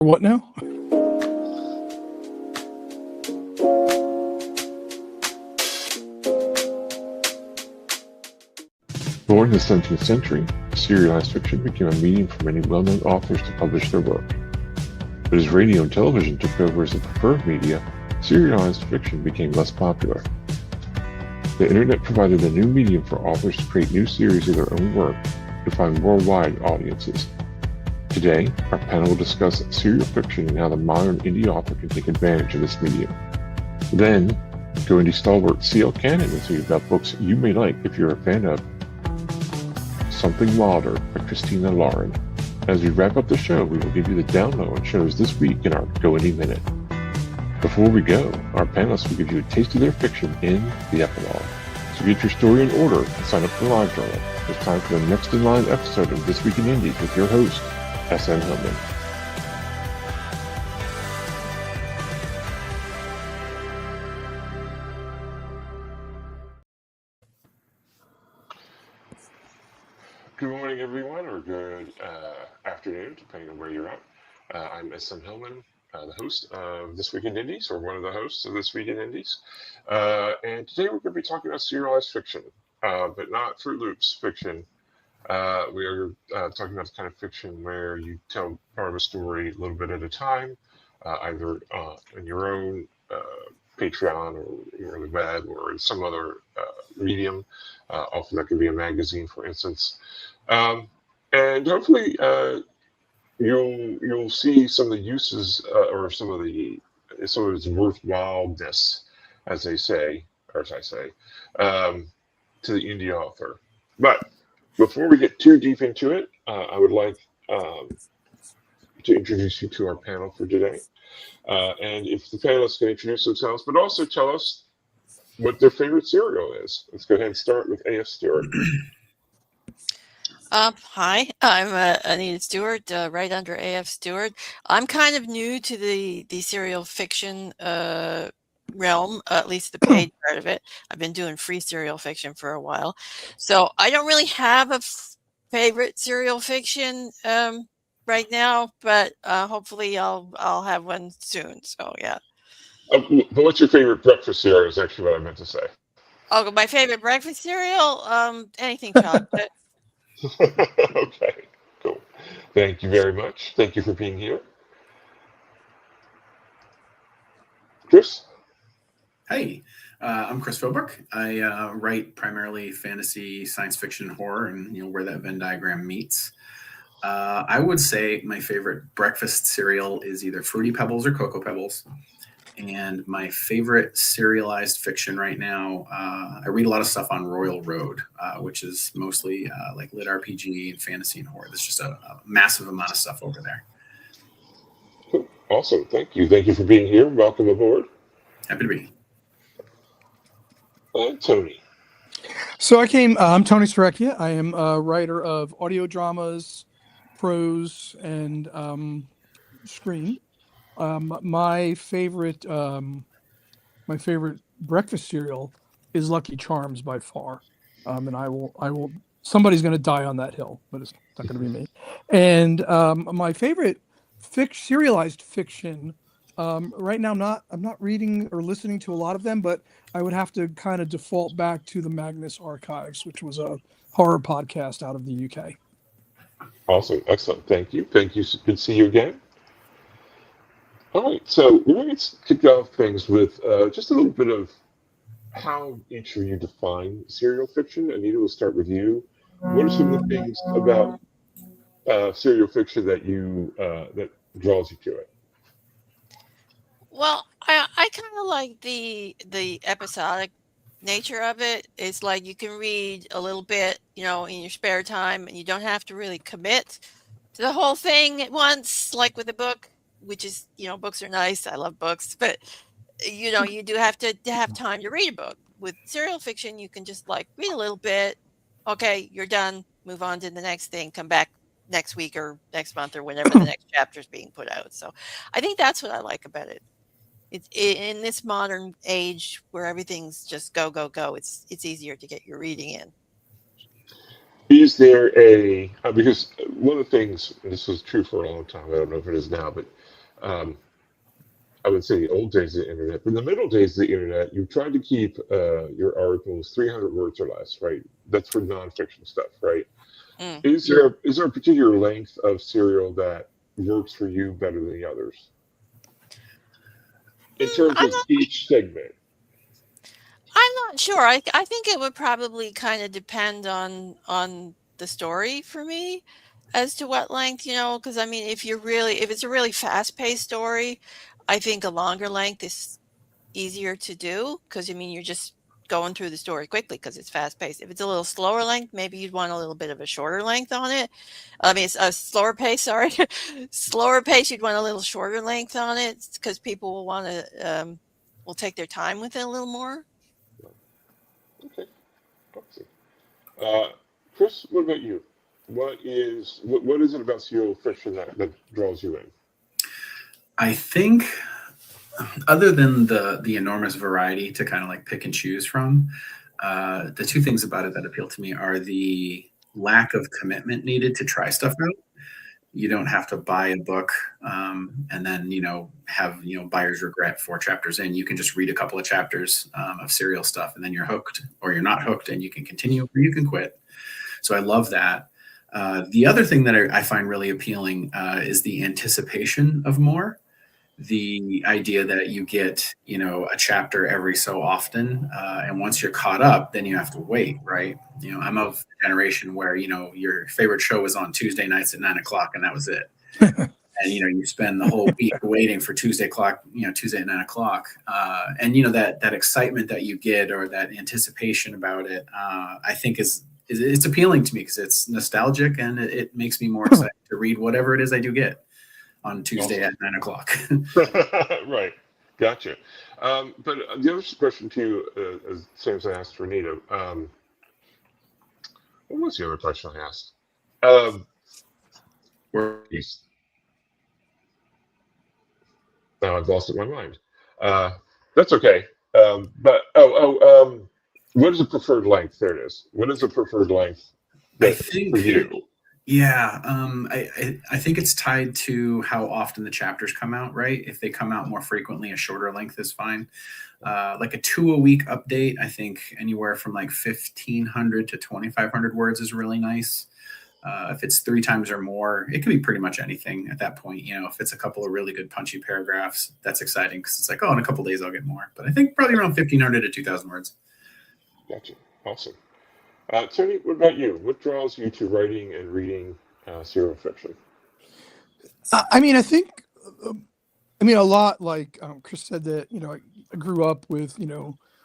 What now? Born in the 17th century, serialized fiction became a medium for many well-known authors to publish their work. But as radio and television took over as the preferred media, serialized fiction became less popular. The internet provided a new medium for authors to create new series of their own work to find worldwide audiences. Today, our panel will discuss serial fiction and how the modern indie author can take advantage of this medium. Then, go indie stalwart C.L. Cannon will tell you about books you may like if you're a fan of Something Wilder by Christina Lauren. As we wrap up the show, we will give you the download on shows this week in our Go Indie Minute. Before we go, our panelists will give you a taste of their fiction in the epilogue. So get your story in order and sign up for the live journal. It's time for the next in line episode of This Week in Indies with your host, S.M. Hillman. Good morning, everyone, or good afternoon, depending on where you're at. I'm S.M. Hillman, the host of This Week in Indies, or one of the hosts of This Week in Indies. And today we're going to be talking about serialized fiction, but not Fruit Loops fiction. We are talking about the kind of fiction where you tell part of a story a little bit at a time, either in your own Patreon or the web or in some other medium. Often that could be a magazine, for instance. And hopefully you'll see some of the uses or some of its worthwhileness, as they say, or as I say, to the indie author. But before we get too deep into it, I would like to introduce you to our panel for today. And if the panelists can introduce themselves, but also tell us what their favorite serial is. Let's go ahead and start with A.F. Stewart. Hi, I'm Anita Stewart, right under A.F. Stewart. I'm kind of new to the serial fiction realm, at least the paid part of it. I've been doing free serial fiction for a while. So I don't really have a favorite serial fiction right now, but hopefully I'll have one soon. So yeah. But what's your favorite breakfast cereal is actually what I meant to say. Oh, my favorite breakfast cereal? Anything chocolate. Okay, cool. Thank you very much. Thank you for being here. Chris? Hey, I'm Chris Phillbrook. I write primarily fantasy, science fiction, and horror, and where that Venn diagram meets. I would say my favorite breakfast cereal is either Fruity Pebbles or Cocoa Pebbles. And my favorite serialized fiction right now, I read a lot of stuff on Royal Road, which is mostly like lit RPG and fantasy and horror. There's just a massive amount of stuff over there. Cool. Awesome. Thank you. Thank you for being here. Welcome aboard. Happy to be here. Tony. So I'm Tony Starecchia. I am a writer of audio dramas, prose, and screen. My favorite breakfast cereal is Lucky Charms by far, and I will. Somebody's going to die on that hill, but it's not going to be me. And my favorite serialized fiction right now, I'm not reading or listening to a lot of them, but I would have to kind of default back to the Magnus Archives, which was a horror podcast out of the UK. Awesome. Excellent. Thank you. Thank you. Good to see you again. All right, so we're going to kick off things with just a little bit of how each of you define serial fiction. Anita, we'll start with you. What are some of the things about serial fiction that that draws you to it? Well, I kind of like the episodic nature of it. It's like you can read a little bit, in your spare time, and you don't have to really commit to the whole thing at once, like with a book, which is, books are nice. I love books, but you do have to have time to read a book. With serial fiction, you can just like read a little bit. Okay, you're done. Move on to the next thing. Come back next week or next month or whenever the next chapter is being put out. So I think that's what I like about it. It's in this modern age where everything's just go, go, go. It's easier to get your reading in. Is there because one of the things, and this was true for a long time, I don't know if it is now, but I would say the old days of the internet, but in the middle days of the internet, you tried to keep your articles 300 words or less, right? That's for nonfiction stuff, right? Mm. Is there a particular length of serial that works for you better than the others in terms I'm of not. each segment? I'm not sure. I think it would probably kind of depend on the story for me as to what length, because I mean, if it's a really fast-paced story, I think a longer length is easier to do because I mean, you're just going through the story quickly because it's fast-paced. If it's a little slower length, maybe you'd want a little bit of a shorter length on it. I mean, it's a slower pace, sorry. Slower pace, you'd want a little shorter length on it because people will take their time with it a little more. Okay, awesome. Uh, Chris, what about you? What is it about serial fiction that draws you in? I think other than the enormous variety to kind of like pick and choose from, the two things about it that appeal to me are the lack of commitment needed to try stuff out. You don't have to buy a book and then have buyer's regret 4 chapters in. You can just read a couple of chapters of serial stuff and then you're hooked, or you're not hooked and you can continue or you can quit. So I love that. The other thing that I find really appealing is the anticipation of more. The idea that you get a chapter every so often, and once you're caught up, then you have to wait, right? I'm of the generation where your favorite show was on Tuesday nights at 9 o'clock, and that was it. And you spend the whole week waiting for Tuesday at 9 o'clock, and that excitement that you get, or that anticipation about it, I think it's appealing to me because it's nostalgic and it makes me more excited to read whatever it is I do get on Tuesday at 9 o'clock. Right, gotcha. But the other question too, as same as I asked Renita, what was the other question I asked? Peace. Now I've lost it in my mind. That's okay. What is the preferred length? There it is. What is the preferred length I think for you? Yeah, I think it's tied to how often the chapters come out, right? If they come out more frequently, a shorter length is fine. Like a 2 a week update, I think anywhere from like 1,500 to 2,500 words is really nice. If it's 3 times or more, it can be pretty much anything at that point. If it's a couple of really good punchy paragraphs, that's exciting because it's like, oh, in a couple of days I'll get more. But I think probably around 1,500 to 2,000 words. Gotcha. Awesome. Tony, what about you? What draws you to writing and reading serial fiction? I mean, I think, a lot like Chris said that, I grew up with,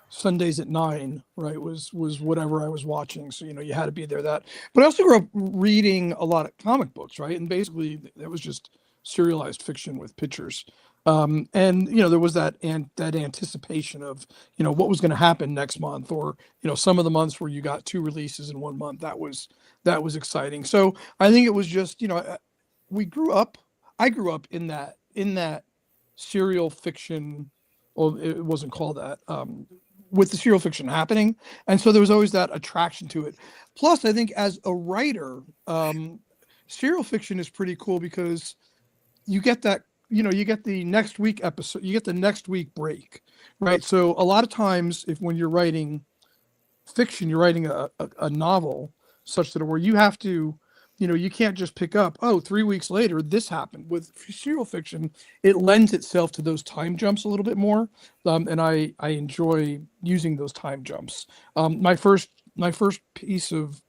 Sundays at 9, right, was whatever I was watching. So, you had to be there that. But I also grew up reading a lot of comic books, right? And basically that was just serialized fiction with pictures. And, there was that anticipation of, what was going to happen next month, or, some of the months where you got 2 releases in 1 month, that was exciting. So I think it was just, I grew up in that serial fiction. Well, it wasn't called that, with the serial fiction happening. And so there was always that attraction to it. Plus, I think as a writer, serial fiction is pretty cool because you get that, you get the next week episode, you get the next week break, right? So a lot of times when you're writing fiction, you're writing a novel such that where you have to, you can't just pick up, 3 weeks later, this happened. With serial fiction, it lends itself to those time jumps a little bit more. And I enjoy using those time jumps. My first piece of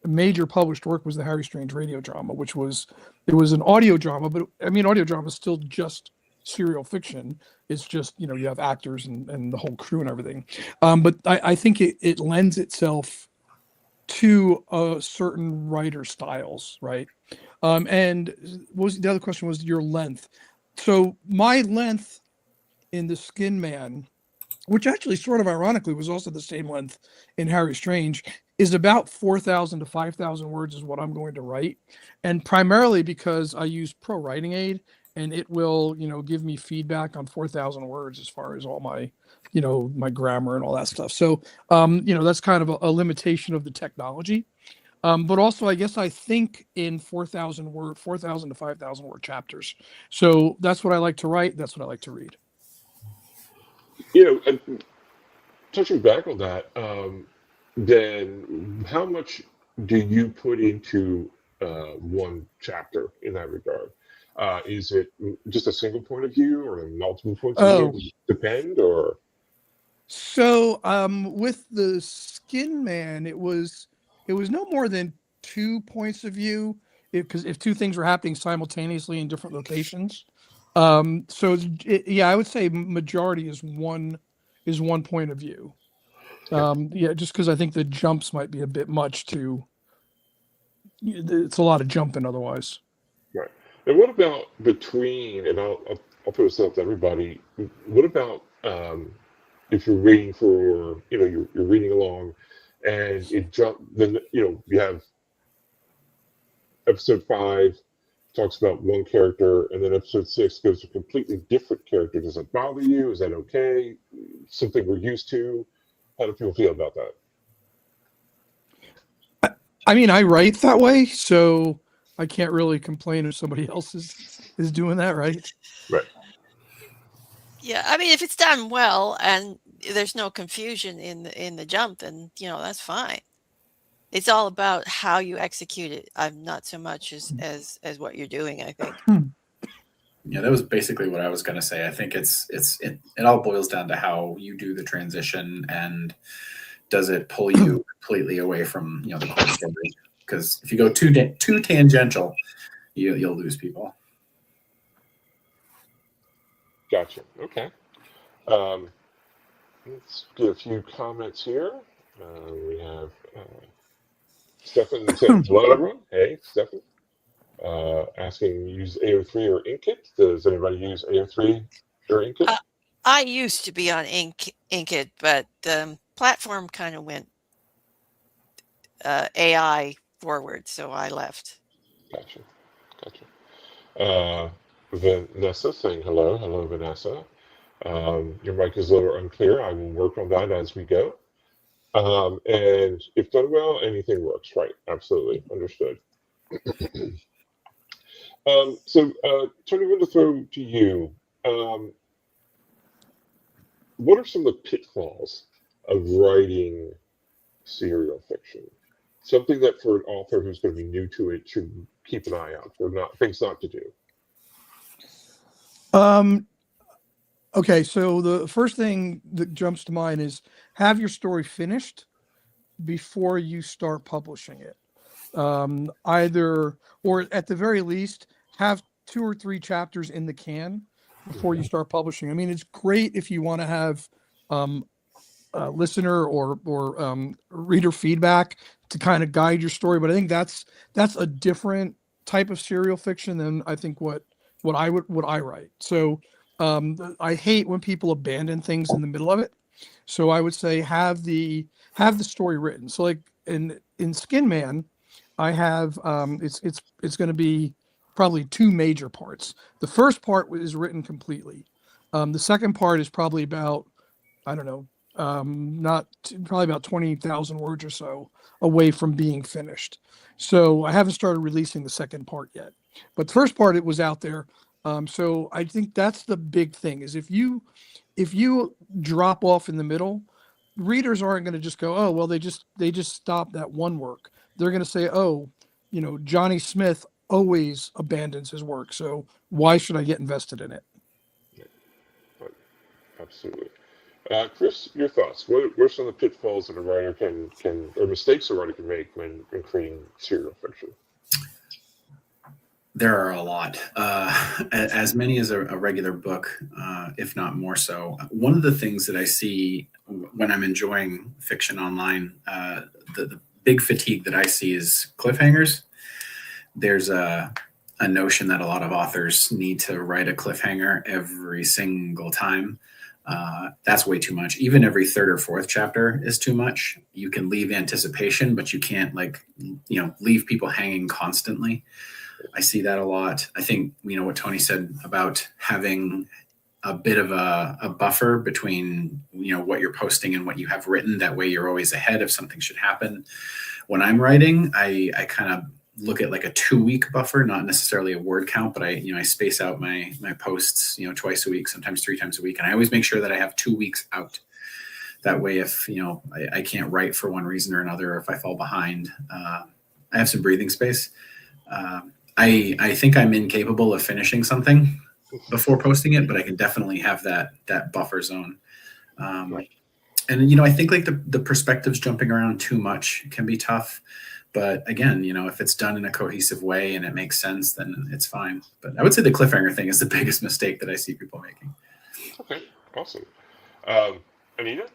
major published work was the Harry Strange radio drama, it was an audio drama, but audio drama is still just serial fiction. It's just, you have actors and the whole crew and everything. But I think it lends itself to certain writer styles, right? And the other question was your length. So my length in The Skin Man, which actually sort of ironically was also the same length in Harry Strange, is about 4,000 to 5,000 words is what I'm going to write. And primarily because I use Pro Writing Aid, and it will, give me feedback on 4,000 words as far as all my, my grammar and all that stuff. So, that's kind of a limitation of the technology. But also, I guess I think in 4,000 to 5,000 word chapters. So that's what I like to write. That's what I like to read. And touching back on that, then how much do you put into one chapter in that regard? Is it just a single point of view or multiple points of view? Oh, Does it depend, or so with the Skin Man, it was no more than 2 points of view, because if two things were happening simultaneously in different locations. Yeah, I would say majority is one point of view. Yeah, just because I think the jumps might be a bit much to. It's a lot of jumping otherwise. right? And what about between? And I'll put this up to everybody. What about if you're reading for you're reading along, and it jump then you have episode 5 talks about one character, and then episode 6 goes to a completely different character. Does it bother you? Is that okay? Something we're used to? How do people feel about that? I mean, I write that way, so I can't really complain if somebody else is doing that, right? Right. Yeah, I mean, if it's done well and there's no confusion in the jump, then that's fine. It's all about how you execute it. I'm not so much as what you're doing, I think. Yeah, that was basically what I was going to say. I think it all boils down to how you do the transition, and does it pull you completely away from the core story? Because if you go too tangential, you'll lose people. Gotcha. Okay. Let's get a few comments here. We have Stefan saying hello, everyone. Hey, Stefan. Asking use AO3 or Inkit. Does anybody use AO3 or Inkit? I used to be on Inkit, but the platform kind of went AI forward, so I left. Gotcha. Vanessa saying hello. Hello, Vanessa. Your mic is a little unclear. I will work on that as we go. And if done well, anything works. Right. Absolutely. Understood. So, Tony, I'm going to throw to you. What are some of the pitfalls of writing serial fiction? Something that for an author who's going to be new to it should keep an eye out for, things not to do. Okay, so the first thing that jumps to mind is have your story finished before you start publishing it. Either, or at the very least, have 2 or 3 chapters in the can before you start publishing. I mean, it's great if you want to have listener or reader feedback to kind of guide your story, but I think that's a different type of serial fiction than I think what I write. So I hate when people abandon things in the middle of it. So I would say have the story written. So like in Skin Man, I have it's going to be probably 2 major parts. The first part is written completely. The second part is probably about, I don't know, probably about 20,000 words or so away from being finished. So I haven't started releasing the second part yet, but the first part, it was out there. So I think that's the big thing, is if you drop off in the middle, readers aren't going to just go, oh, well, they just stopped that one work. They're going to say, oh, Johnny Smith always abandons his work, so why should I get invested in it? Absolutely. Chris, your thoughts. What are some of the pitfalls that a writer can or mistakes a writer can make when creating serial fiction? There are a lot, as many as a regular book, if not more so. One of the things that I see when I'm enjoying fiction online, the big fatigue that I see is cliffhangers. There's a notion that a lot of authors need to write a cliffhanger every single time. That's way too much. Even every 3rd or 4th chapter is too much. You can leave anticipation, but you can't leave people hanging constantly. I see that a lot. I think what Tony said about having a bit of a buffer between what you're posting and what you have written. That way you're always ahead if something should happen. When I'm writing, I kind of look at like a 2-week buffer, not necessarily a word count, but I space out my posts twice a week, sometimes 3 times a week, and I always make sure that I have 2 weeks out. That way, if I can't write for one reason or another, or if I fall behind, I have some breathing space. I think I'm incapable of finishing something before posting it, but I can definitely have that buffer zone. And I think like the perspectives jumping around too much can be tough. But again, if it's done in a cohesive way and it makes sense, then it's fine. But I would say the cliffhanger thing is the biggest mistake that I see people making. Okay, awesome. Anita?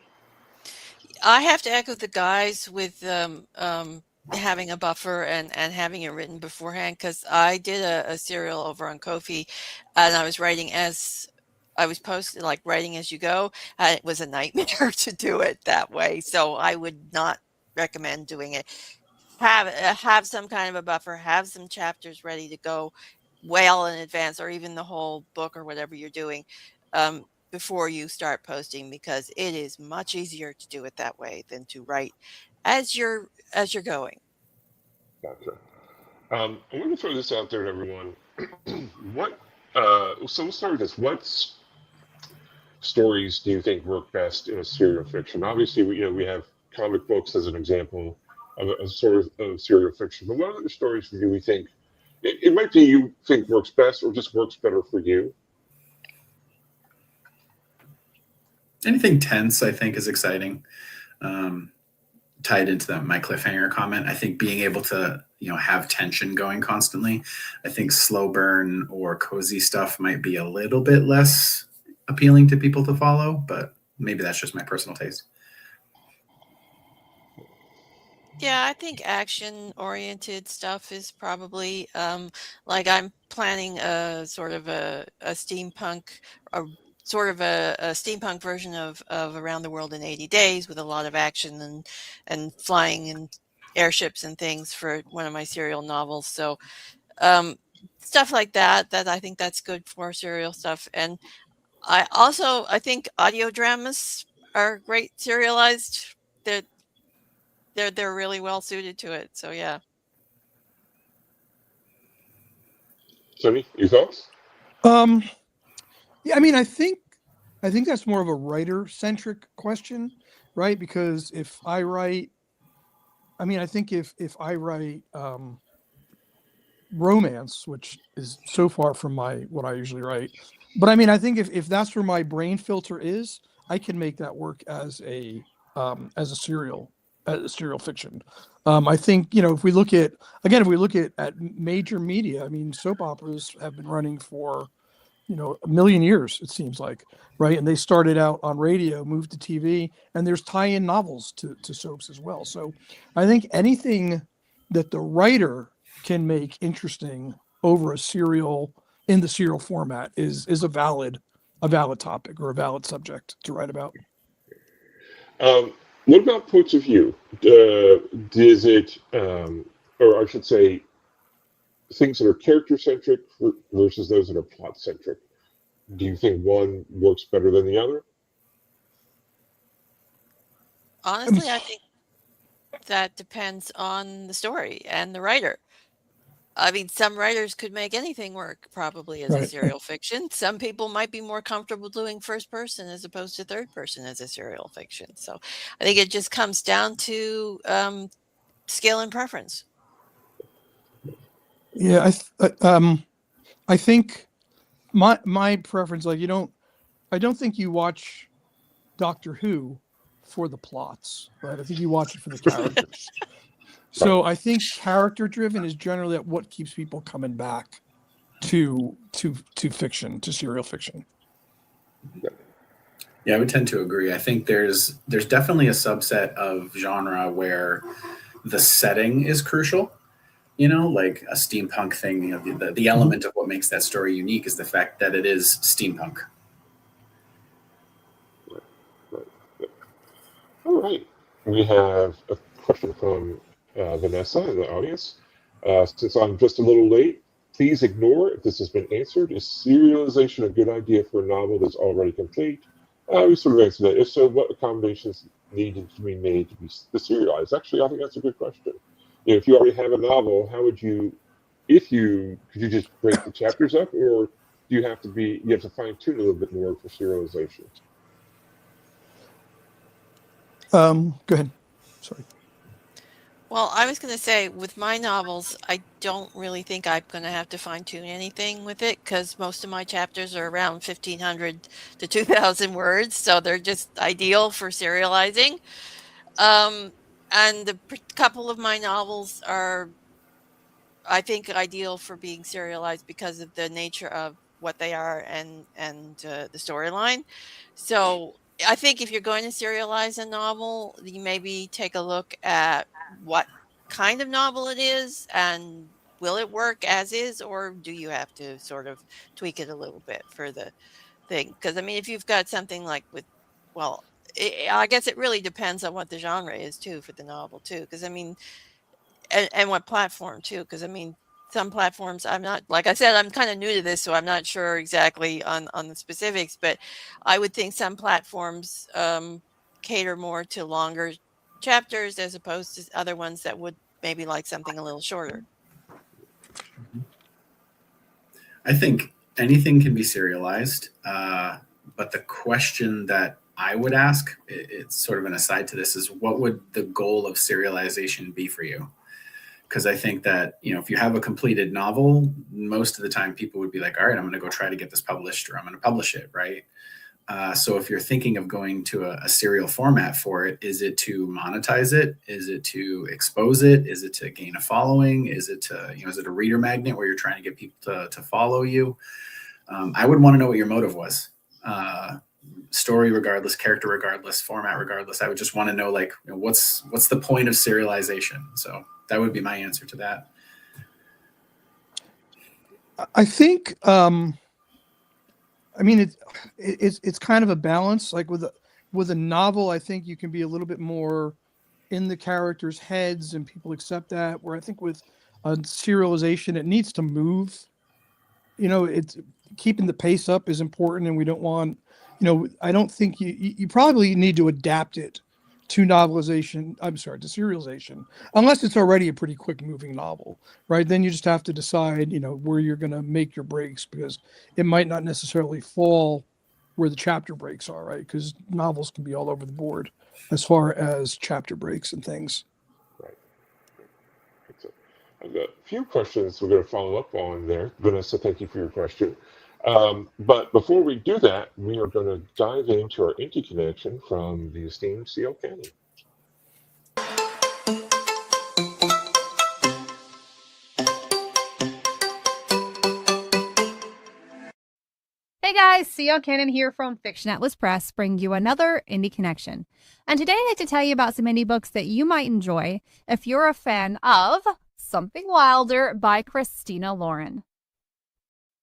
I have to echo the guys with having a buffer and having it written beforehand, because I did a serial over on Ko-fi, and I was writing as I was posting, like writing as you go. It was a nightmare to do it that way, so I would not recommend doing it. Have some kind of a buffer, have some chapters ready to go well in advance, or even the whole book or whatever you're doing, before you start posting, because it is much easier to do it that way than to write as you're going. Gotcha. I'm going to throw this out there to everyone. What? So we'll start with this. What stories do you think work best in a serial fiction? Obviously, we have comic books as an example of a sort of serial fiction. But what other stories do we think it might be you think works best, or just works better for you? Anything tense, I think, is exciting. Tied into my cliffhanger comment, I think being able to have tension going constantly. I think slow burn or cozy stuff might be a little bit less appealing to people to follow, but maybe that's just my personal taste. Yeah, I think action-oriented stuff is probably, like I'm planning a sort of a steampunk, a sort of a steampunk version of Around the World in 80 Days, with a lot of action and flying and airships and things for one of my serial novels. So stuff like that I think that's good for serial stuff. And I think audio dramas are great serialized. They're they're really well suited to it. So yeah. Sonny, your thoughts? Yeah, I mean, I think that's more of a writer-centric question, right? Because if I write, I mean, I think if I write romance, which is so far from what I usually write, but I mean, I think if that's where my brain filter is, I can make that work as a serial fiction. I think if we look at major media, I mean, soap operas have been running for a million years, it seems like, right? And they started out on radio, moved to TV, and there's tie-in novels to soaps as well. So I think anything that the writer can make interesting over a serial, in the serial format, is a valid topic or a valid subject to write about. What about points of view? Does it, or I should say, things that are character-centric versus those that are plot-centric? Do you think one works better than the other? Honestly, I think that depends on the story and the writer. I mean, some writers could make anything work probably as a serial fiction. Some people might be more comfortable doing first person as opposed to third person as a serial fiction. So I think it just comes down to skill and preference. Yeah, I think my preference, like, I don't think you watch Doctor Who for the plots, right? I think you watch it for the characters. So I think character driven is generally what keeps people coming back to fiction, to serial fiction. Yeah, I would tend to agree. I think there's definitely a subset of genre where the setting is crucial. Like a steampunk thing. The element of what makes that story unique is the fact that it is steampunk. All right. We have a question from Vanessa in the audience. Since I'm just a little late, Please ignore if this has been answered. Is serialization a good idea for a novel that's already complete? We sort of answered that. If so, what accommodations needed to be made to be serialized? Actually, I think that's a good question. If you already have a novel, how would you, could you just break the chapters up, or do you have to fine tune a little bit more for serialization? Go ahead. Sorry. Well, I was going to say with my novels, I don't really think I'm going to have to fine tune anything with it because most of my chapters are around 1,500 to 2,000 words. So they're just ideal for serializing. And couple of my novels are, I think, ideal for being serialized because of the nature of what they are and the storyline. So I think if you're going to serialize a novel, you maybe take a look at what kind of novel it is and will it work as is, or do you have to sort of tweak it a little bit for the thing? Because I mean, if you've got something like well, I guess it really depends on what the genre is too for the novel too. Because I mean, and what platform too, because I mean, some platforms I'm not, like I said, I'm kind of new to this, so I'm not sure exactly on the specifics, but I would think some platforms cater more to longer chapters as opposed to other ones that would maybe like something a little shorter. I think anything can be serialized, but the question that I would ask, it's sort of an aside to this, is what would the goal of serialization be for you? Because I think that, if you have a completed novel, most of the time people would be like, all right, I'm going to go try to get this published, or I'm going to publish it, right? So if you're thinking of going to a serial format for it, is it to monetize it? Is it to expose it? Is it to gain a following? Is it to, is it a reader magnet where you're trying to get people to follow you? I would want to know what your motive was. Story regardless, character regardless, format regardless. I would just want to know, like, what's the point of serialization? So that would be my answer to that. I think, I mean, it's kind of a balance. Like with a novel, I think you can be a little bit more in the characters' heads, and people accept that. Where I think with a serialization, it needs to move. It's keeping the pace up is important, and we don't want, I don't think you probably need to adapt it to novelization. I'm sorry, to serialization, unless it's already a pretty quick moving novel, right? Then you just have to decide, where you're going to make your breaks, because it might not necessarily fall where the chapter breaks are, right? Because novels can be all over the board as far as chapter breaks and things. Right. So I've got a few questions we're going to follow up on there. Vanessa, thank you for your question. But before we do that, we are going to dive into our Inky connection from the esteemed C.L. Cannon. Hey guys, C.L. Cannon here from Fiction Atlas Press, bringing you another Indie Connection. And today I'd like to tell you about some indie books that you might enjoy if you're a fan of Something Wilder by Christina Lauren.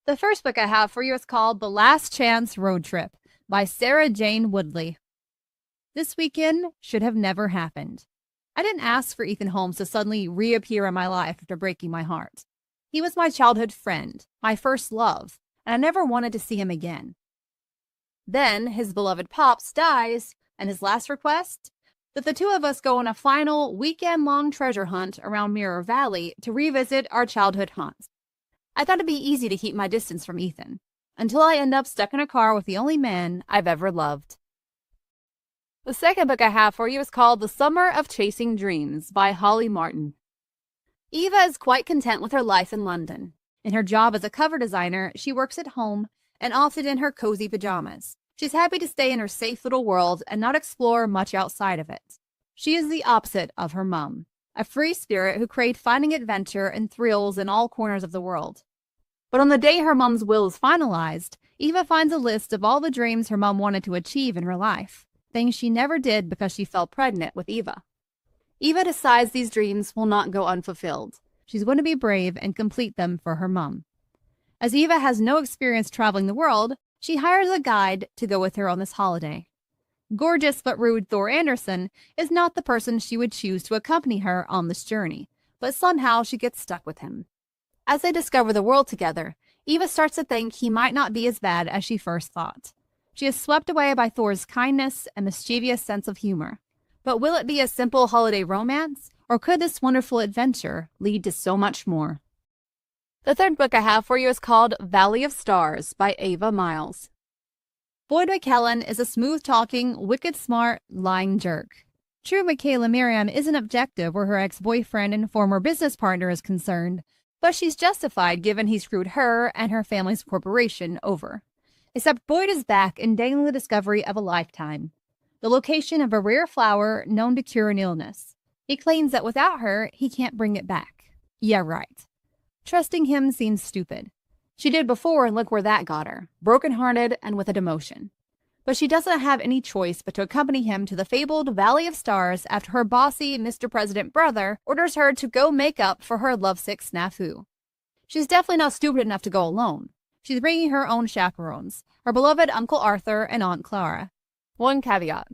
The first book I have for you is called The Last Chance Road Trip by Sarah Jane Woodley. This weekend should have never happened. I didn't ask for Ethan Holmes to suddenly reappear in my life after breaking my heart. He was my childhood friend, my first love, and I never wanted to see him again. Then his beloved Pops dies, and his last request? That the two of us go on a final weekend-long treasure hunt around Mirror Valley to revisit our childhood haunts. I thought it'd be easy to keep my distance from Ethan, until I end up stuck in a car with the only man I've ever loved. The second book I have for you is called The Summer of Chasing Dreams by Holly Martin. Eva is quite content with her life in London. In her job as a cover designer, she works at home and often in her cozy pajamas. She's happy to stay in her safe little world and not explore much outside of it. She is the opposite of her mum, a free spirit who craved finding adventure and thrills in all corners of the world. But on the day her mum's will is finalized, Eva finds a list of all the dreams her mum wanted to achieve in her life, things she never did because she fell pregnant with Eva. Eva decides these dreams will not go unfulfilled. She's going to be brave and complete them for her mum. As Eva has no experience traveling the world, she hires a guide to go with her on this holiday. Gorgeous but rude Thor Anderson is not the person she would choose to accompany her on this journey, but somehow she gets stuck with him. As they discover the world together, Eva starts to think he might not be as bad as she first thought. She is swept away by Thor's kindness and mischievous sense of humor. But will it be a simple holiday romance, or could this wonderful adventure lead to so much more? The third book I have for you is called Valley of Stars by Ava Miles. Boyd McKellen is a smooth-talking, wicked-smart, lying jerk. True, Michaela Miriam isn't objective where her ex-boyfriend and former business partner is concerned, but she's justified given he screwed her and her family's corporation over. Except Boyd is back and dangling the discovery of a lifetime, the location of a rare flower known to cure an illness. He claims that without her, he can't bring it back. Yeah, right. Trusting him seems stupid. She did before, and look where that got her, broken-hearted and with a demotion. But she doesn't have any choice but to accompany him to the fabled Valley of Stars after her bossy Mr. President brother orders her to go make up for her lovesick snafu. She's definitely not stupid enough to go alone. She's bringing her own chaperones, her beloved Uncle Arthur and Aunt Clara. One caveat: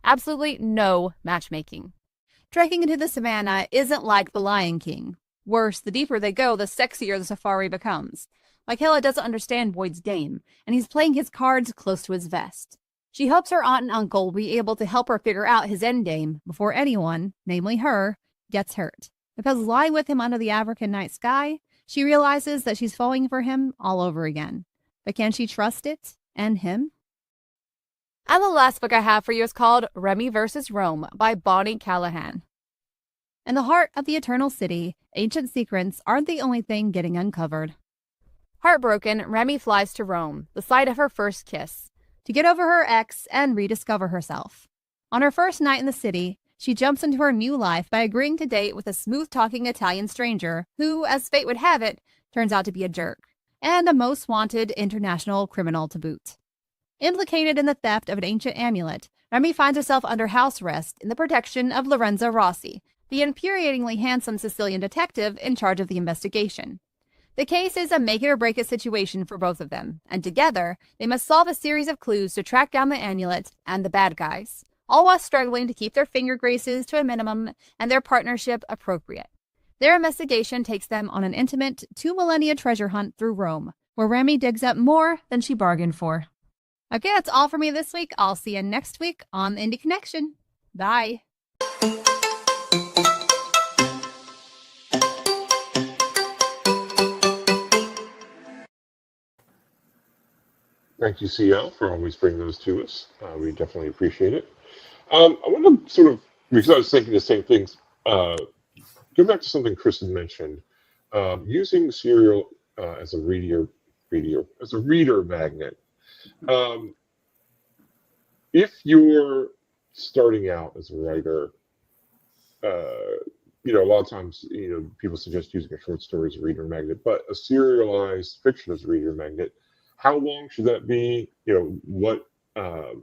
absolutely no matchmaking. Trekking into the savannah isn't like The Lion King. Worse, the deeper they go, the sexier the safari becomes. Michaela doesn't understand Boyd's game, and he's playing his cards close to his vest. She hopes her aunt and uncle will be able to help her figure out his endgame before anyone, namely her, gets hurt. Because lying with him under the African night sky, she realizes that she's falling for him all over again. But can she trust it and him? And the last book I have for you is called Remy vs. Rome by Bonnie Callahan. In the heart of the Eternal City, ancient secrets aren't the only thing getting uncovered. Heartbroken, Remy flies to Rome, the site of her first kiss, to get over her ex and rediscover herself. On her first night in the city, she jumps into her new life by agreeing to date with a smooth-talking Italian stranger who, as fate would have it, turns out to be a jerk, and a most wanted international criminal to boot. Implicated in the theft of an ancient amulet, Remy finds herself under house arrest in the protection of Lorenzo Rossi, the infuriatingly handsome Sicilian detective in charge of the investigation. The case is a make-it-or-break-it situation for both of them, and together, they must solve a series of clues to track down the amulet and the bad guys, all while struggling to keep their finger graces to a minimum and their partnership appropriate. Their investigation takes them on an intimate 2 millennia treasure hunt through Rome, where Remy digs up more than she bargained for. Okay, that's all for me this week. I'll see you next week on the Indie Connection. Bye. Thank you, CL, for always bringing those to us. We definitely appreciate it. I want to sort of, because I was thinking the same things, go back to something Kristen mentioned, using serial as a reader magnet. If you're starting out as a writer, a lot of times, people suggest using a short story as a reader magnet, but a serialized fiction as a reader magnet. How long should that be? How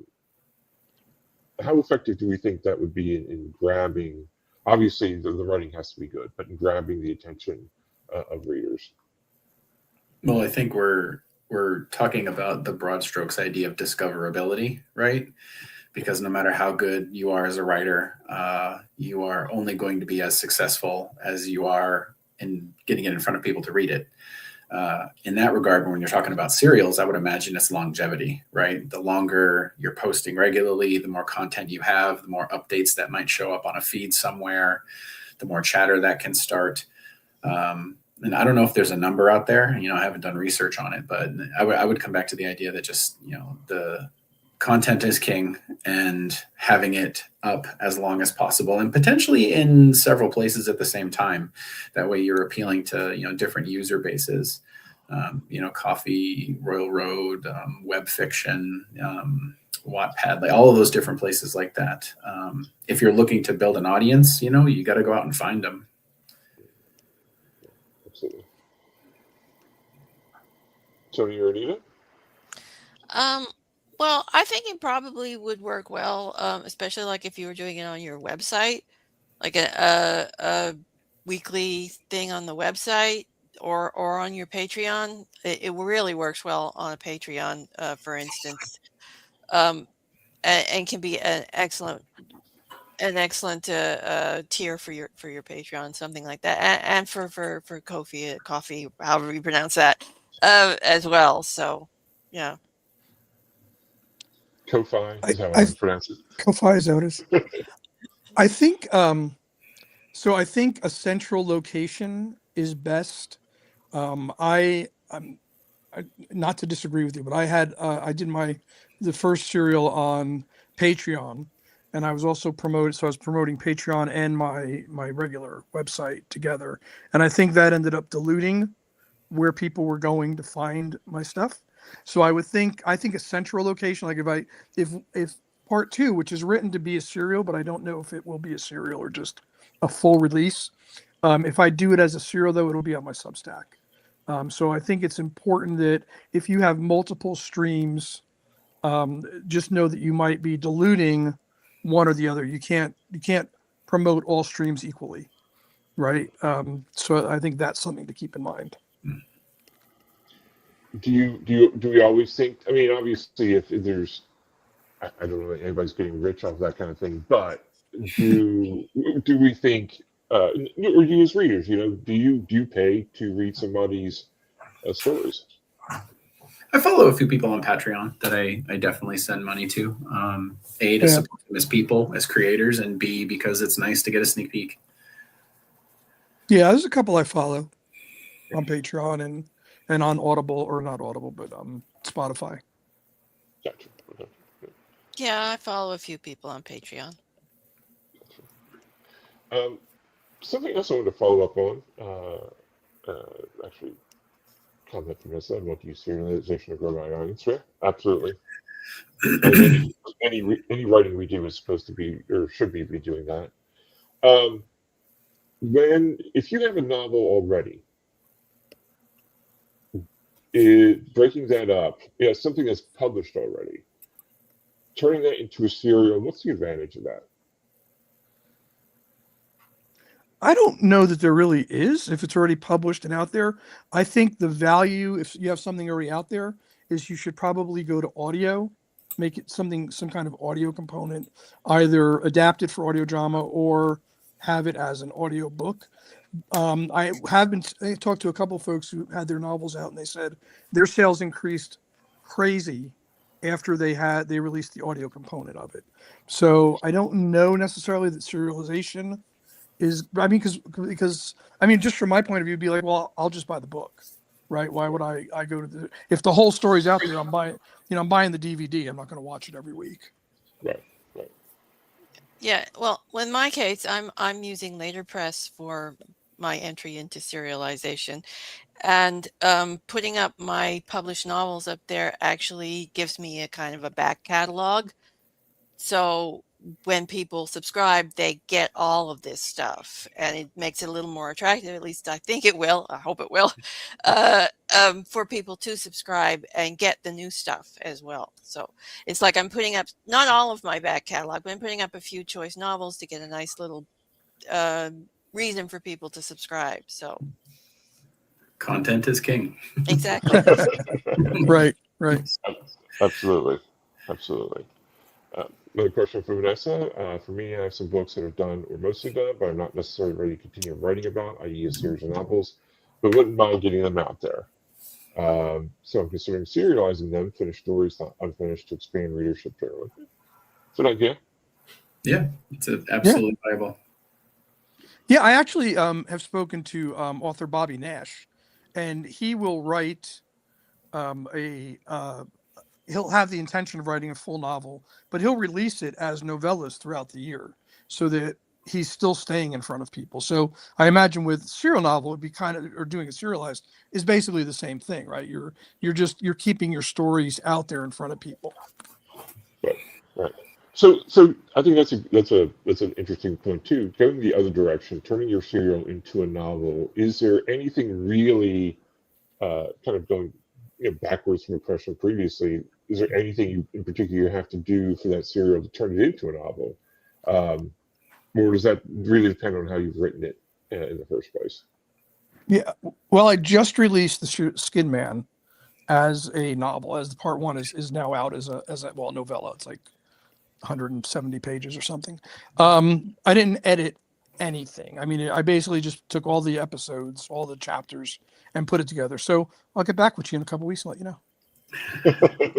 effective do we think that would be in grabbing? Obviously, the writing has to be good, but in grabbing the attention of readers. Well, I think we're talking about the broad strokes idea of discoverability, right? Because no matter how good you are as a writer, you are only going to be as successful as you are in getting it in front of people to read it. In that regard, when you're talking about serials, I would imagine it's longevity, right? The longer you're posting regularly, the more content you have, the more updates that might show up on a feed somewhere, the more chatter that can start. And I don't know if there's a number out there. I haven't done research on it, but I would come back to the idea that just, the content is king, and having it up as long as possible and potentially in several places at the same time. That way you're appealing to, different user bases, Coffee, Royal Road, Web Fiction, Wattpad, like all of those different places like that. If you're looking to build an audience, you got to go out and find them. Absolutely. Tony or Anita? Well, I think it probably would work well, especially like if you were doing it on your website, like a weekly thing on the website or on your Patreon. It really works well on a Patreon, for instance, and can be an excellent an excellent tier for your Patreon, something like that, and for coffee, however you pronounce that, as well. So, yeah. Ko-Fi I, is how I I like to pronounce it. Ko-Fi is Otis. I think so. I think a central location is best. I not to disagree with you, but I did the first serial on Patreon, and I was also promoted. So I was promoting Patreon and my regular website together, and I think that ended up diluting where people were going to find my stuff. So I think a central location, like if part two, which is written to be a serial, but I don't know if it will be a serial or just a full release. If I do it as a serial, though, it'll be on my Substack. So I think it's important that if you have multiple streams, just know that you might be diluting one or the other. You can't promote all streams equally, right? So I think that's something to keep in mind. Do we always think? I mean, obviously, if there's, I don't know, that anybody's getting rich off that kind of thing, but do we think, or you as readers, do you pay to read somebody's stories? I follow a few people on Patreon that I definitely send money to. A, to Yeah. support them as people, as creators, and B, because it's nice to get a sneak peek. Yeah, there's a couple I follow on Patreon and on Audible, or not Audible, but Spotify. Gotcha. Okay. Yeah, I follow a few people on Patreon. Something else I wanted to follow up on, actually, comment from this. I want to use serialization to grow my audience. Yeah, absolutely. Any writing we do is supposed to be, or should be doing that. If you have a novel already, breaking that up, something that's published already, turning that into a serial, what's the advantage of that? I don't know that there really is if it's already published and out there. I think the value, if you have something already out there, is you should probably go to audio, make it some kind of audio component, either adapt it for audio drama or have it as an audio book. I talked to a couple of folks who had their novels out, and they said their sales increased crazy after they released the audio component of it. So I don't know necessarily that serialization is, I mean, because I mean, just from my point of view, it'd be like, well, I'll just buy the book, right? Why would I go to if the whole story's out there, I'm buying the DVD. I'm not going to watch it every week. Right. Yeah, well, in my case, I'm using Letterpress for my entry into serialization, and putting up my published novels up there actually gives me a kind of a back catalog. So when people subscribe, they get all of this stuff, and it makes it a little more attractive. At least I think it will. I hope it will, for people to subscribe and get the new stuff as well. So it's like I'm putting up not all of my back catalog, but I'm putting up a few choice novels to get a nice little reason for people to subscribe. So Content is king. exactly. Right. Absolutely. Another question from Vanessa. For me, I have some books that are done or mostly done, but I'm not necessarily ready to continue writing about, i.e. a series of novels, but wouldn't mind getting them out there. So I'm considering serializing them, finished stories not unfinished, to expand readership generally. Is that an idea? Yeah, it's absolutely viable. Yeah, I actually have spoken to author Bobby Nash, and he will write he'll have the intention of writing a full novel, but he'll release it as novellas throughout the year so that he's still staying in front of people. So I imagine with serial novel, it'd be or doing a serialized is basically the same thing, right? You're keeping your stories out there in front of people. Right. So I think that's an interesting point too. Going the other direction, turning your serial into a novel. Is there anything really kind of going backwards from your question previously? Is there anything you in particular you have to do for that serial to turn it into a novel, or does that really depend on how you've written it in the first place? Yeah. Well, I just released the Skin Man as a novel, as the part one is now out as a novella. It's like 170 pages or something. I didn't edit anything. I mean, I basically just took all the episodes, all the chapters, and put it together. So I'll get back with you in a couple weeks and let you know.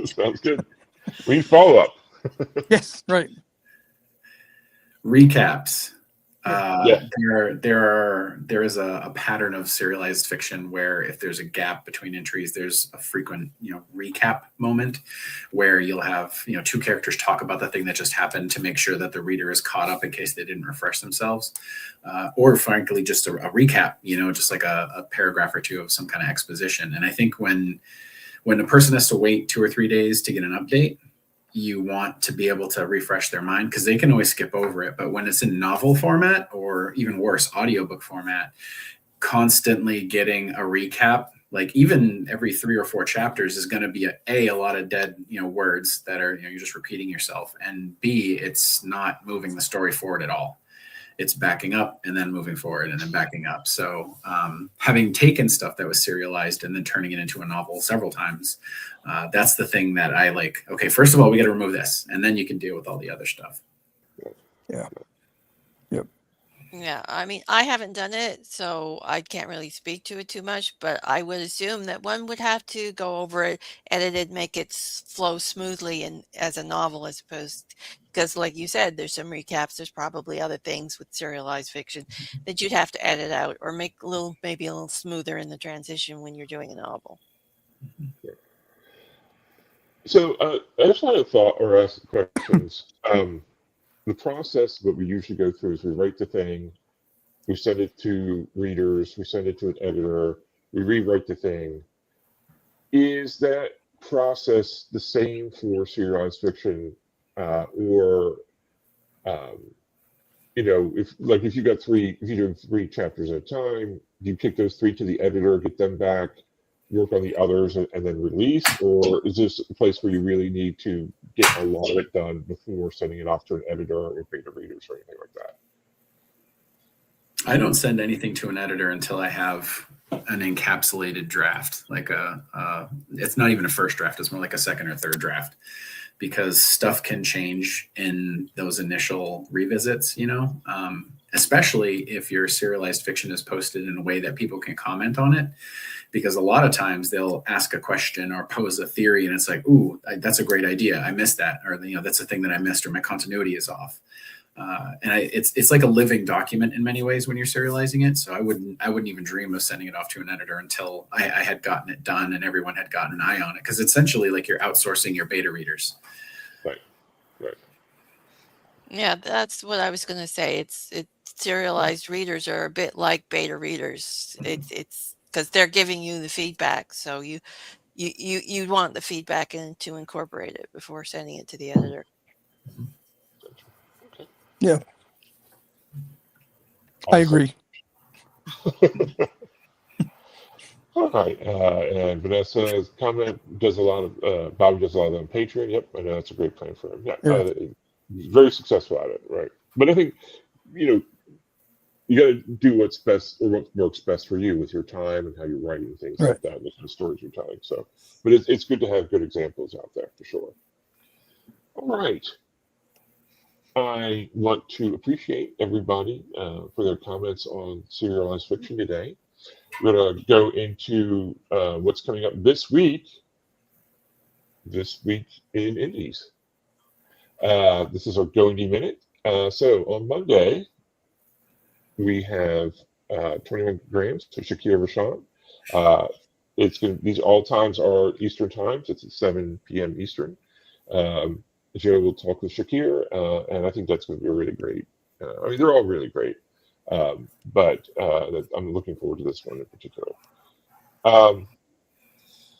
Sounds good. We need follow up. Yes, right. Recaps. Yeah. There is a pattern of serialized fiction where if there's a gap between entries, there's a frequent recap moment where you'll have two characters talk about the thing that just happened to make sure that the reader is caught up in case they didn't refresh themselves, or frankly just a recap, just like a paragraph or two of some kind of exposition. And I think when a person has to wait 2 or 3 days to get an update, you want to be able to refresh their mind because they can always skip over it. But when it's in novel format or even worse, audiobook format, constantly getting a recap, like even every 3 or 4 chapters is going to be a lot of dead, words that are, you're just repeating yourself. And B, it's not moving the story forward at all. It's backing up and then moving forward and then backing up. So having taken stuff that was serialized and then turning it into a novel several times, that's the thing that I like. Okay, first of all, we got to remove this, and then you can deal with all the other stuff. Yeah. Yep. Yeah, I mean, I haven't done it, so I can't really speak to it too much, but I would assume that one would have to go over it, edit it, make it flow smoothly and as a novel as opposed, because like you said, there's some recaps, there's probably other things with serialized fiction that you'd have to edit out or make maybe a little smoother in the transition when you're doing a novel. So I just had a thought or ask questions. The process, what we usually go through is we write the thing, we send it to readers, we send it to an editor, we rewrite the thing. Is that process the same for serialized fiction, or if you got if you're doing 3 chapters at a time, do you kick those 3 to the editor, get them back, work on the others, and then release? Or is this a place where you really need to get a lot of it done before sending it off to an editor or beta readers or anything like that? I don't send anything to an editor until I have an encapsulated draft, like it's not even a first draft, it's more like a second or third draft, because stuff can change in those initial revisits, especially if your serialized fiction is posted in a way that people can comment on it. Because a lot of times they'll ask a question or pose a theory and it's like, ooh, that's a great idea. I missed that. Or, that's a thing that I missed, or my continuity is off. It's like a living document in many ways when you're serializing it. So I wouldn't even dream of sending it off to an editor until I had gotten it done and everyone had gotten an eye on it. Because essentially like you're outsourcing your beta readers. Right. Yeah, that's what I was going to say. It's serialized readers are a bit like beta readers. It's because they're giving you the feedback, so you want the feedback and to incorporate it before sending it to the editor. Okay. Yeah. Awesome. I agree. All right. And Vanessa's comment does a lot of, Bobby does a lot of that on Patreon. Yep. I know that's a great plan for him. Yeah. Very successful at it. Right. But I think, you got to do what's best or what works best for you with your time and how you're writing things like that, and the stories you're telling. So, but it's good to have good examples out there for sure. All right. I want to appreciate everybody for their comments on serialized fiction today. We're going to go into what's coming up this week in Indies. This is our Go Indie Minute. So on Monday, we have 21 grams to Shakira Rashan. These all times are Eastern times. It's at 7 p.m. Eastern. Joe will talk with Shakir, and I think that's going to be a really great. They're all really great, but I'm looking forward to this one in particular. Let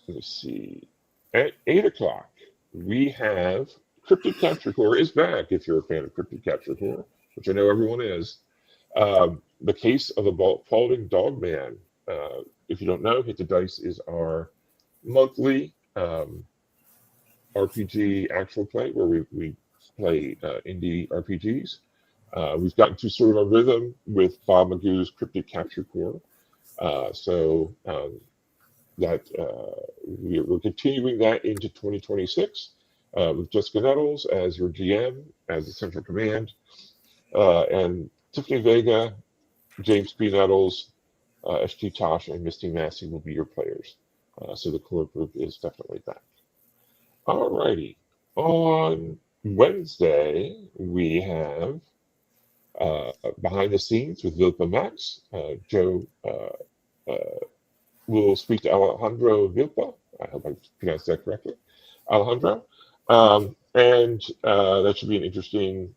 me see. At 8 o'clock, we have Cryptid Capture Corps is back. If you're a fan of Cryptid Capture Corps, which I know everyone is. The Case of the Balding Dog Man. If you don't know, Hit the Dice is our monthly RPG actual play where we play indie RPGs. We've gotten to sort of a rhythm with Bob Magoo's Cryptid Capture Corps. We're continuing that into 2026. with Jessica Nettles as your GM, as the central command, and Tiffany Vega, James P. Nettles, S.G. Tosh, and Misty Massey will be your players. So the core group is definitely back. Alrighty. On Wednesday, we have Behind the Scenes with Vilpa Max. Joe will speak to Alejandro Vilpa. I hope I pronounced that correctly. Alejandro. And that should be an interesting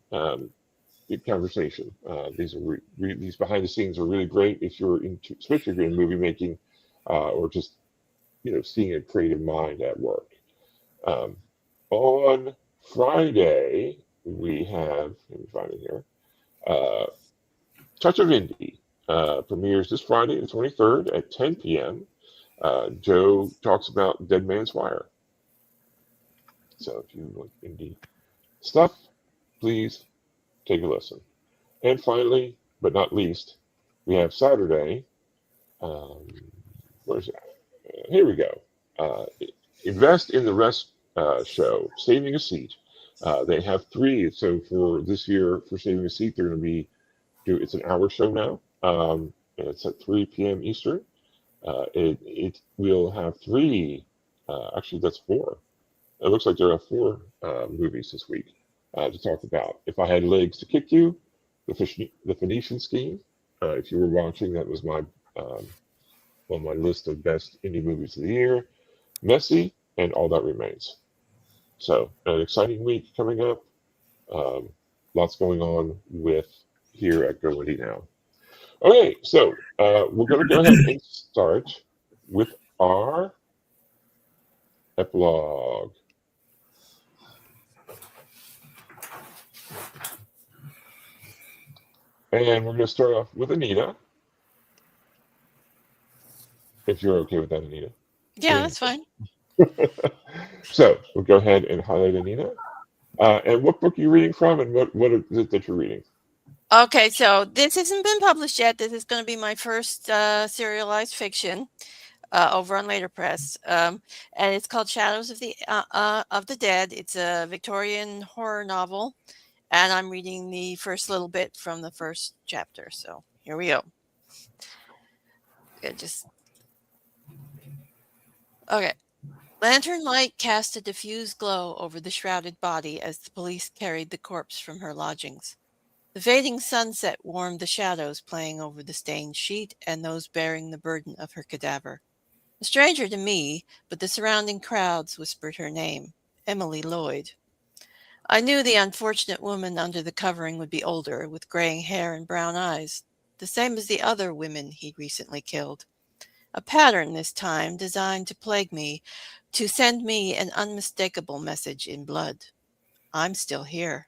conversation. These behind the scenes are really great if you're into, especially if you're in movie making or just seeing a creative mind at work. On Friday, we have, let me find it here, Touch of Indie premieres this Friday, the 23rd at 10 p.m. Joe talks about Dead Man's Wire. So if you like indie stuff, please take a listen. And finally, but not least, we have Saturday. Where's that? Here we go. Invest in the Rest show, Saving a Seat. They have 3. So for this year, for Saving a Seat, they're going to it's an hour show now. And it's at 3 p.m. Eastern. It will have 3. Actually, that's 4. It looks like there are 4 movies this week to talk about. If I Had Legs to Kick You, the Phoenician Scheme. If you were watching, that was my on my list of best indie movies of the year. Messy, and All That Remains. So an exciting week coming up. Lots going on with here at Go Indie Now. Okay, so we're going to go ahead and start with our epilogue. And we're going to start off with Anita. If you're okay with that, Anita. Yeah, that's fine. So we'll go ahead and highlight Anita. And what book are you reading from, and what is it that you're reading? Okay, so this hasn't been published yet. This is going to be my first serialized fiction over on Later Press, and it's called Shadows of the Dead. It's a Victorian horror novel, and I'm reading the first little bit from the first chapter. So here we go. Okay. Lantern light cast a diffused glow over the shrouded body as the police carried the corpse from her lodgings. The fading sunset warmed the shadows playing over the stained sheet and those bearing the burden of her cadaver. A stranger to me, but the surrounding crowds whispered her name, Emily Lloyd. I knew the unfortunate woman under the covering would be older, with graying hair and brown eyes, the same as the other women he'd recently killed. A pattern this time designed to plague me, to send me an unmistakable message in blood. I'm still here.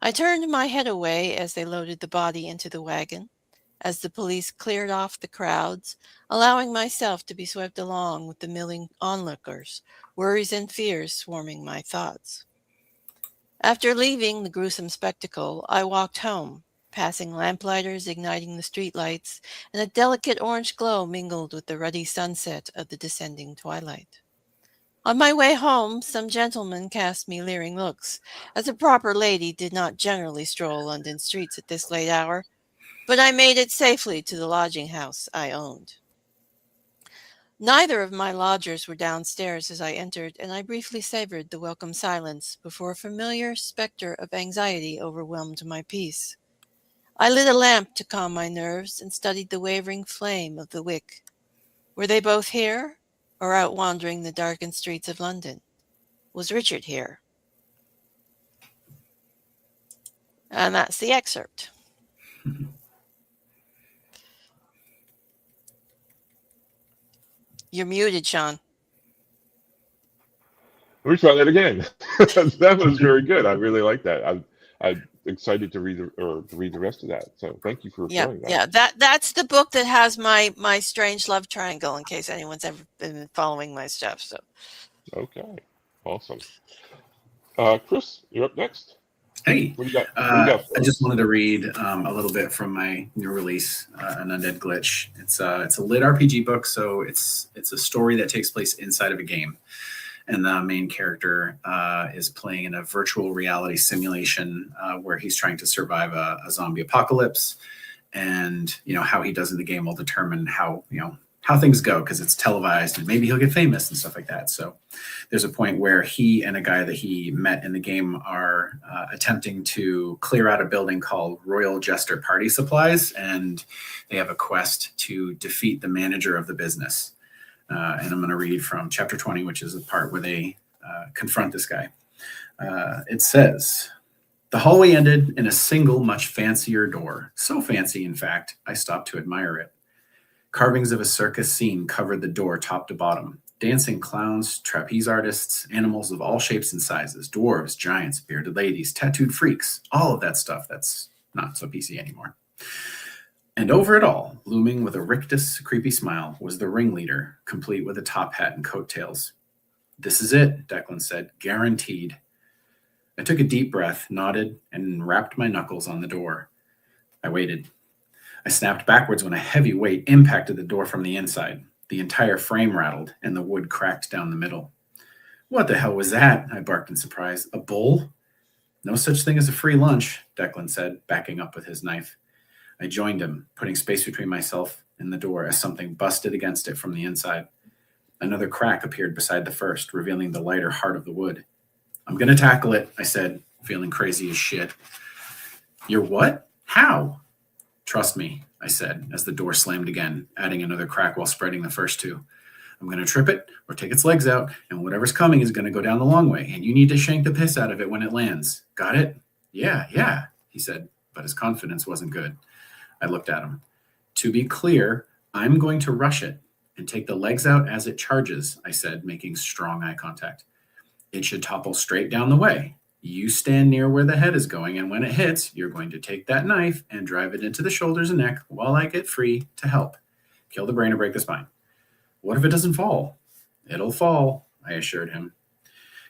I turned my head away as they loaded the body into the wagon, as the police cleared off the crowds, allowing myself to be swept along with the milling onlookers, worries and fears swarming my thoughts. After leaving the gruesome spectacle, I walked home, passing lamplighters igniting the streetlights, and a delicate orange glow mingled with the ruddy sunset of the descending twilight. On my way home, some gentlemen cast me leering looks, as a proper lady did not generally stroll London streets at this late hour, but I made it safely to the lodging house I owned. Neither of my lodgers were downstairs as I entered, and I briefly savored the welcome silence before a familiar specter of anxiety overwhelmed my peace. I lit a lamp to calm my nerves and studied the wavering flame of the wick. Were they both here, or out wandering the darkened streets of London? Was Richard here? And that's the excerpt. You're muted, Sean. Let me try that again. That was very good. I really like that. I'm excited to read the rest of that. So thank you for showing that. Yeah, that's the book that has my strange love triangle. In case anyone's ever been following my stuff. So. Okay, awesome. Chris, you're up next. Hey, what do you got I just wanted to read a little bit from my new release, An Undead Glitch. It's a lit RPG book, so it's a story that takes place inside of a game. and the main character is playing in a virtual reality simulation where he's trying to survive a zombie apocalypse. And how he does in the game will determine how things go, because it's televised and maybe he'll get famous and stuff like that. So there's a point where he and a guy that he met in the game are attempting to clear out a building called Royal Jester Party Supplies, and they have a quest to defeat the manager of the business. And I'm going to read from chapter 20, which is the part where they confront this guy. It says, "The hallway ended in a single, much fancier door. So fancy, in fact, I stopped to admire it. Carvings of a circus scene covered the door top to bottom. Dancing clowns, trapeze artists, animals of all shapes and sizes, dwarves, giants, bearded ladies, tattooed freaks, all of that stuff that's not so PC anymore. And over it all, looming with a rictus, creepy smile, was the ringleader, complete with a top hat and coattails. 'This is it,' Declan said, 'guaranteed.' I took a deep breath, nodded, and rapped my knuckles on the door. I waited. I snapped backwards when a heavy weight impacted the door from the inside. The entire frame rattled, and the wood cracked down the middle. 'What the hell was that?' I barked in surprise. 'A bull?' 'No such thing as a free lunch,' Declan said, backing up with his knife. I joined him, putting space between myself and the door as something busted against it from the inside. Another crack appeared beside the first, revealing the lighter heart of the wood. 'I'm going to tackle it,' I said, feeling crazy as shit. 'You're what? How?' 'Trust me,' I said, as the door slammed again, adding another crack while spreading the first two. 'I'm going to trip it or take its legs out, and whatever's coming is going to go down the long way, and you need to shank the piss out of it when it lands. Got it?' 'Yeah,' he said, but his confidence wasn't good. I looked at him. 'To be clear, I'm going to rush it and take the legs out as it charges,' I said, making strong eye contact. 'It should topple straight down the way. You stand near where the head is going, and when it hits, you're going to take that knife and drive it into the shoulders and neck while I get free to help. Kill the brain or break the spine.' 'What if it doesn't fall?' 'It'll fall,' I assured him.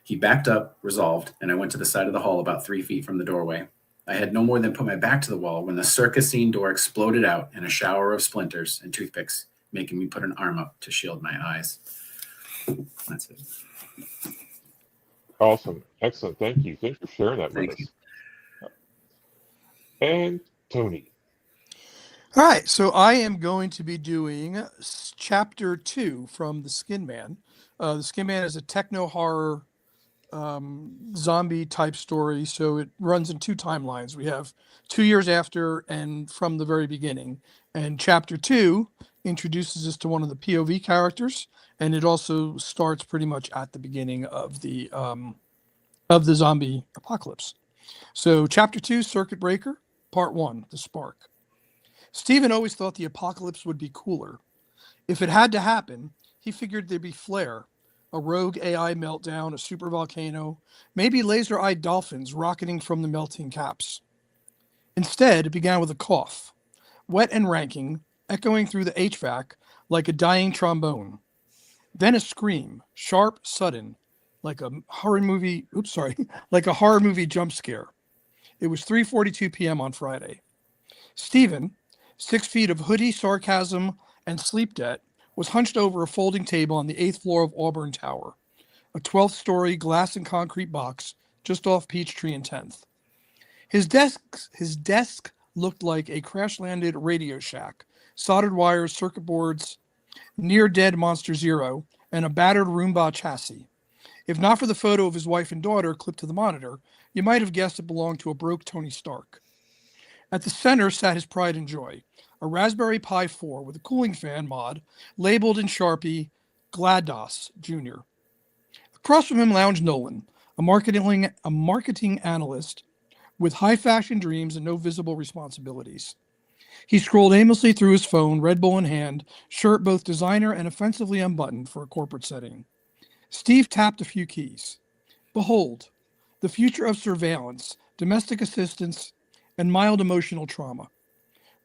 He backed up, resolved, and I went to the side of the hall about 3 feet from the doorway. I had no more than put my back to the wall when the circus scene door exploded out in a shower of splinters and toothpicks, making me put an arm up to shield my eyes. That's it. Awesome. Excellent. Thank you. Thanks for sharing that with Thank you. us. And Tony. All right, so I am going to be doing chapter 2 from The Skin Man. The Skin Man is a techno horror zombie type story, so it runs in 2 timelines. We have 2 years after and from the very beginning. And chapter 2 introduces us to one of the POV characters, and it also starts pretty much at the beginning of the zombie apocalypse. So chapter 2, Circuit Breaker, part 1, The Spark. Stephen always thought the apocalypse would be cooler. If it had to happen, he figured there'd be flare, a rogue AI meltdown, a super volcano, maybe laser-eyed dolphins rocketing from the melting caps. Instead, it began with a cough, wet and ranking, echoing through the HVAC like a dying trombone. Then a scream, sharp, sudden, like a horror movie jump scare. It was 3:42 p.m. on Friday. Stephen, 6 feet of hoodie, sarcasm, and sleep debt, was hunched over a folding table on the 8th floor of Auburn Tower, a 12th-story glass and concrete box just off Peachtree and 10th. His desk looked like a crash-landed Radio Shack, soldered wires, circuit boards, near-dead Monster Zero, and a battered Roomba chassis. If not for the photo of his wife and daughter clipped to the monitor, you might have guessed it belonged to a broke Tony Stark. At the center sat his pride and joy, a Raspberry Pi 4 with a cooling fan mod, labeled in Sharpie, GLaDOS Jr. Across from him lounged Nolan, a marketing analyst with high fashion dreams and no visible responsibilities. He scrolled aimlessly through his phone, Red Bull in hand, shirt both designer and offensively unbuttoned for a corporate setting. Steve tapped a few keys. Behold, the future of surveillance, domestic assistance, and mild emotional trauma.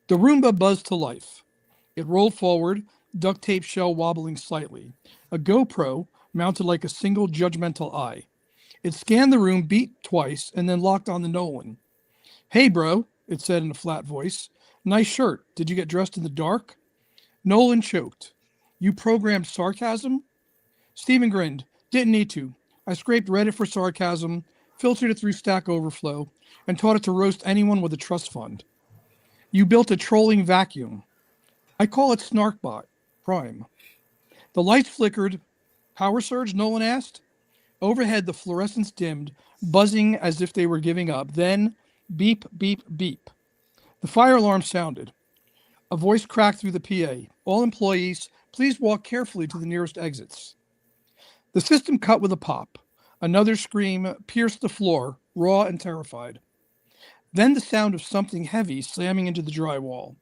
The Roomba buzzed to life. It rolled forward, duct tape shell wobbling slightly. A GoPro mounted like a single judgmental eye. It scanned the room, beat twice, and then locked on to Nolan. "Hey, bro," it said in a flat voice. "Nice shirt. Did you get dressed in the dark?" Nolan choked. "You programmed sarcasm?" Stephen grinned. Didn't need to. I scraped Reddit for sarcasm, filtered it through Stack Overflow, and taught it to roast anyone with a trust fund. You built a trolling vacuum. I call it Snarkbot Prime. The lights flickered. Power surge? Nolan asked. Overhead, the fluorescents dimmed, buzzing as if they were giving up. Then, beep, beep, beep. The fire alarm sounded. A voice cracked through the PA. All employees, please walk carefully to the nearest exits. The system cut with a pop. Another scream pierced the floor, raw and terrified. Then the sound of something heavy slamming into the drywall.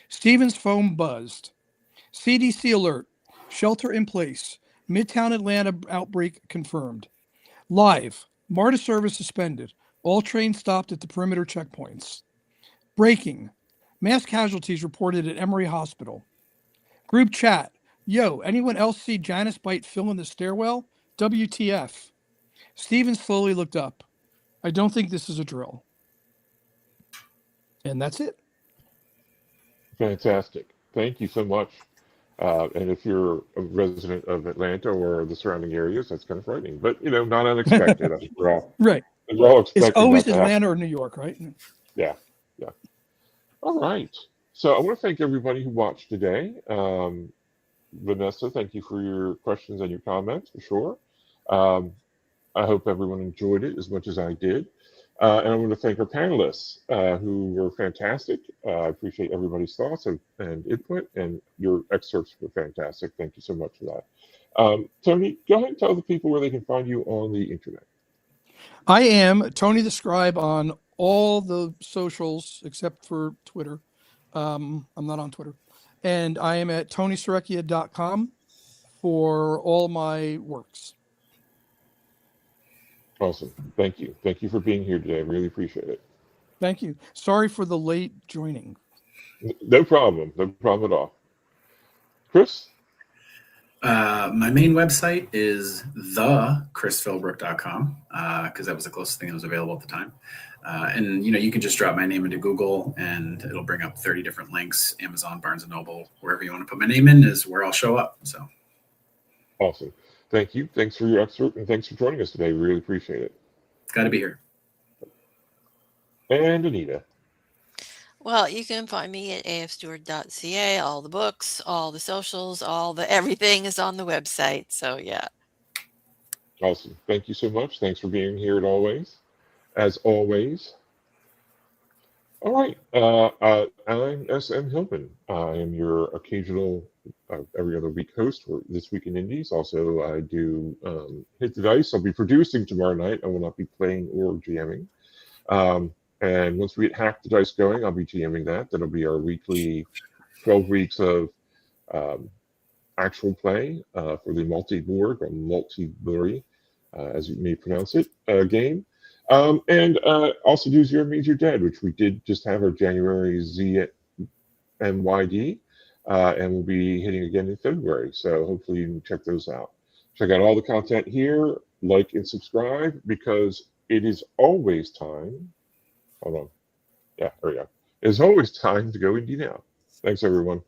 Stephen's phone buzzed. CDC alert. Shelter in place. Midtown Atlanta outbreak confirmed. Live. MARTA service suspended. All trains stopped at the perimeter checkpoints. Breaking. Mass casualties reported at Emory Hospital. Group chat. Yo, anyone else see Janice bite Phil in the stairwell? WTF. Stephen slowly looked up. I don't think this is a drill. And that's it. Fantastic. Thank you so much. And if you're a resident of Atlanta or the surrounding areas, that's kind of frightening, but not unexpected. I think we're all expecting. It's always that to happen. Atlanta or New York, right? Yeah. All right. So I want to thank everybody who watched today. Vanessa, thank you for your questions and your comments, for sure. I hope everyone enjoyed it as much as I did. And I want to thank our panelists who were fantastic. I appreciate everybody's thoughts and input, and your excerpts were fantastic. Thank you so much for that. Tony, go ahead and tell the people where they can find you on the internet. I am Tony the Scribe on all the socials except for Twitter. I'm not on Twitter. And I am at tonyserecchia.com for all my works. Awesome. Thank you. Thank you for being here today. I really appreciate it. Thank you. Sorry for the late joining. No problem. No problem at all. Chris? My main website is thechrisphillbrook.com because that was the closest thing that was available at the time. And you can just drop my name into Google and it'll bring up 30 different links. Amazon, Barnes & Noble, wherever you want to put my name in is where I'll show up. So awesome. Thank you. Thanks for your excerpt and thanks for joining us today. Really appreciate it. Got to be here. And Anita. Well, you can find me at afstewart.ca. All the books, all the socials, everything is on the website. So yeah. Awesome. Thank you so much. Thanks for being here as always. All right. I'm S.M. Hillman. I am your occasional every other week host for This Week in Indies. Also, I do Hit the Dice. I'll be producing tomorrow night. I will not be playing or GMing. And once we get Hack the Dice going, I'll be GMing that. That'll be our weekly 12 weeks of actual play for the multi-board or multi-blurry, as you may pronounce it, game. And also do Zero Means You're Dead, which we did just have our January ZMYD, and we'll be hitting again in February. So hopefully you can check those out. Check out all the content here, like and subscribe, because it is always time. Hold on. Yeah, there we go. It's always time to go indie now. Thanks, everyone.